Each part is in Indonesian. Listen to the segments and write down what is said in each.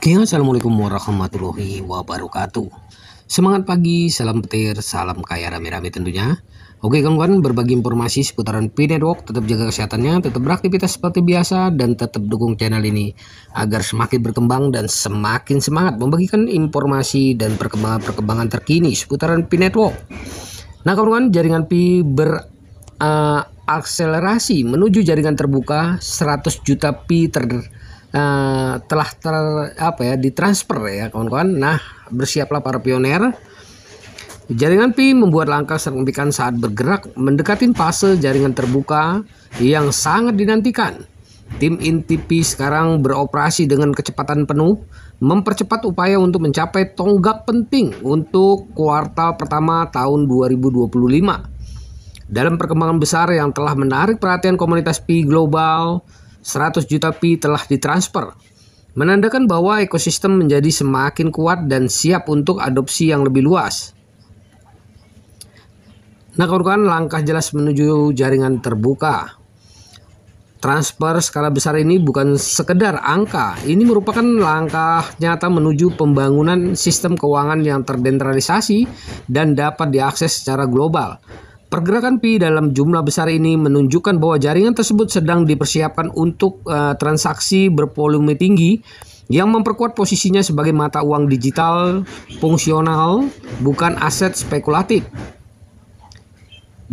Oke, assalamualaikum warahmatullahi wabarakatuh. Semangat pagi, salam petir, salam kaya rame-rame tentunya. Oke kawan-kawan, berbagi informasi seputaran Pi Network, tetap jaga kesehatannya, tetap beraktivitas seperti biasa, dan tetap dukung channel ini agar semakin berkembang dan semakin semangat membagikan informasi dan perkembangan terkini seputaran Pi Network. Nah kawan-kawan, jaringan Pi berakselerasi menuju jaringan terbuka 100 juta Pi telah ditransfer ya kawan-kawan. Nah, bersiaplah para pioner. Jaringan Pi membuat langkah signifikan saat bergerak mendekati fase jaringan terbuka yang sangat dinantikan. Tim inti Pi sekarang beroperasi dengan kecepatan penuh, mempercepat upaya untuk mencapai tonggak penting untuk kuartal pertama tahun 2025. Dalam perkembangan besar yang telah menarik perhatian komunitas Pi global, 100 juta Pi telah ditransfer, menandakan bahwa ekosistem menjadi semakin kuat dan siap untuk adopsi yang lebih luas. Nah kawan-kawan, langkah jelas menuju jaringan terbuka. Transfer skala besar ini bukan sekedar angka, ini merupakan langkah nyata menuju pembangunan sistem keuangan yang terdesentralisasi dan dapat diakses secara global. Pergerakan Pi dalam jumlah besar ini menunjukkan bahwa jaringan tersebut sedang dipersiapkan untuk transaksi bervolume tinggi yang memperkuat posisinya sebagai mata uang digital fungsional, bukan aset spekulatif.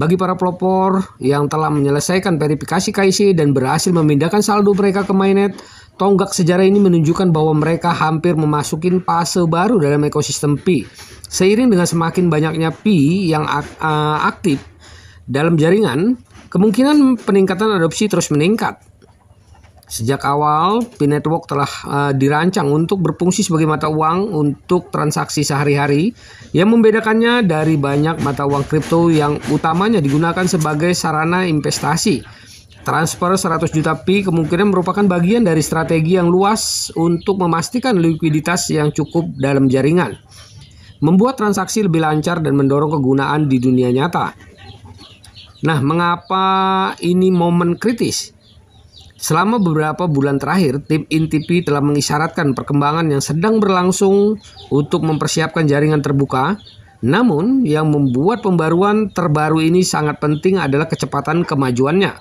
Bagi para pelopor yang telah menyelesaikan verifikasi KYC dan berhasil memindahkan saldo mereka ke mainnet, tonggak sejarah ini menunjukkan bahwa mereka hampir memasuki fase baru dalam ekosistem Pi. Seiring dengan semakin banyaknya Pi yang aktif dalam jaringan, kemungkinan peningkatan adopsi terus meningkat. Sejak awal, Pi Network telah dirancang untuk berfungsi sebagai mata uang untuk transaksi sehari-hari, yang membedakannya dari banyak mata uang kripto yang utamanya digunakan sebagai sarana investasi. Transfer 100 juta Pi kemungkinan merupakan bagian dari strategi yang luas untuk memastikan likuiditas yang cukup dalam jaringan, membuat transaksi lebih lancar dan mendorong kegunaan di dunia nyata. Nah, mengapa ini momen kritis? Selama beberapa bulan terakhir, tim inti Pi telah mengisyaratkan perkembangan yang sedang berlangsung untuk mempersiapkan jaringan terbuka. Namun, yang membuat pembaruan terbaru ini sangat penting adalah kecepatan kemajuannya.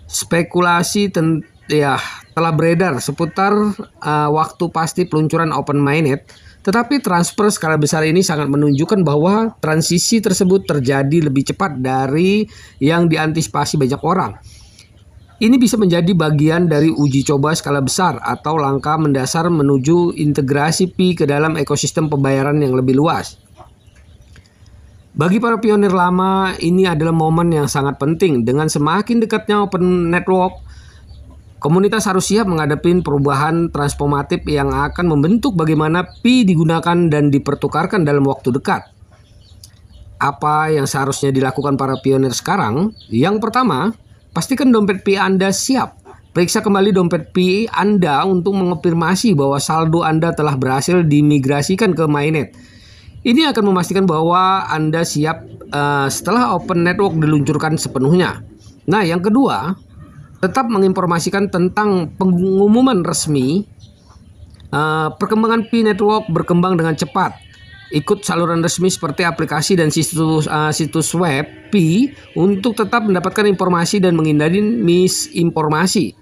Spekulasi telah beredar seputar waktu pasti peluncuran Open Mainnet, tetapi transfer skala besar ini sangat menunjukkan bahwa transisi tersebut terjadi lebih cepat dari yang diantisipasi banyak orang. Ini bisa menjadi bagian dari uji coba skala besar atau langkah mendasar menuju integrasi Pi ke dalam ekosistem pembayaran yang lebih luas. Bagi para pionir lama, ini adalah momen yang sangat penting. Dengan semakin dekatnya Open Network, komunitas harus siap menghadapi perubahan transformatif yang akan membentuk bagaimana Pi digunakan dan dipertukarkan dalam waktu dekat. Apa yang seharusnya dilakukan para pionir sekarang? Yang pertama, pastikan dompet Pi Anda siap. Periksa kembali dompet Pi Anda untuk mengonfirmasi bahwa saldo Anda telah berhasil dimigrasikan ke mainnet. Ini akan memastikan bahwa Anda siap setelah Open Network diluncurkan sepenuhnya. Nah, yang kedua, tetap menginformasikan tentang pengumuman resmi. Perkembangan Pi Network berkembang dengan cepat. Ikut saluran resmi seperti aplikasi dan situs web Pi untuk tetap mendapatkan informasi dan menghindari misinformasi.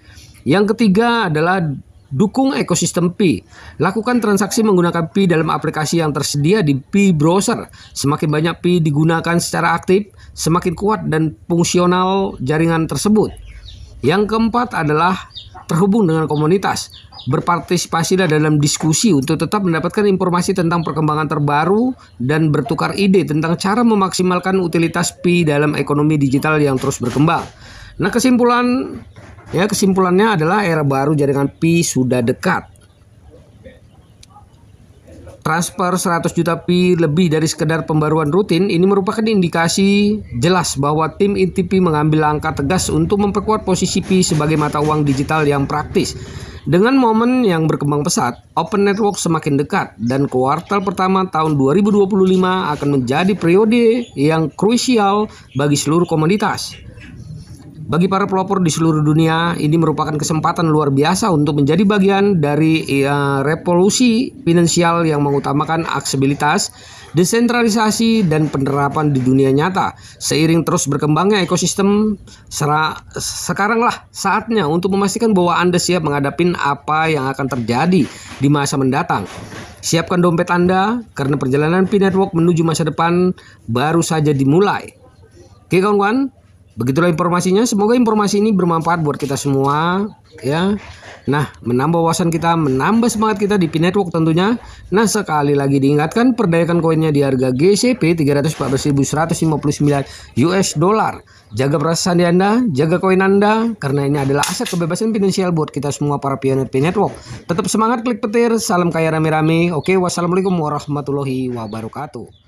Yang ketiga adalah dukung ekosistem Pi. Lakukan transaksi menggunakan Pi dalam aplikasi yang tersedia di Pi Browser. Semakin banyak Pi digunakan secara aktif, semakin kuat dan fungsional jaringan tersebut. Yang keempat adalah terhubung dengan komunitas. Berpartisipasilah dalam diskusi untuk tetap mendapatkan informasi tentang perkembangan terbaru dan bertukar ide tentang cara memaksimalkan utilitas Pi dalam ekonomi digital yang terus berkembang. Nah, kesimpulannya adalah era baru jaringan Pi sudah dekat. Transfer 100 juta Pi lebih dari sekedar pembaruan rutin, ini merupakan indikasi jelas bahwa tim inti Pi mengambil langkah tegas untuk memperkuat posisi Pi sebagai mata uang digital yang praktis. Dengan momen yang berkembang pesat, Open Network semakin dekat dan kuartal pertama tahun 2025 akan menjadi periode yang krusial bagi seluruh komunitas. Bagi para pelopor di seluruh dunia, ini merupakan kesempatan luar biasa untuk menjadi bagian dari revolusi finansial yang mengutamakan aksesibilitas, desentralisasi, dan penerapan di dunia nyata. Seiring terus berkembangnya ekosistem, sekaranglah saatnya untuk memastikan bahwa Anda siap menghadapi apa yang akan terjadi di masa mendatang. Siapkan dompet Anda, karena perjalanan P-Network menuju masa depan baru saja dimulai. Oke kawan-kawan, begitulah informasinya. Semoga informasi ini bermanfaat buat kita semua ya. Nah, menambah wawasan kita, menambah semangat kita di P-Network tentunya. Nah, sekali lagi diingatkan, perdayakan koinnya di harga GCP 314.159 US dollar. Jaga perasaan Anda, jaga koin Anda, karena ini adalah aset kebebasan finansial buat kita semua para pioner P-Network. Tetap semangat, klik petir, salam kaya rame-rame. Oke, wassalamualaikum warahmatullahi wabarakatuh.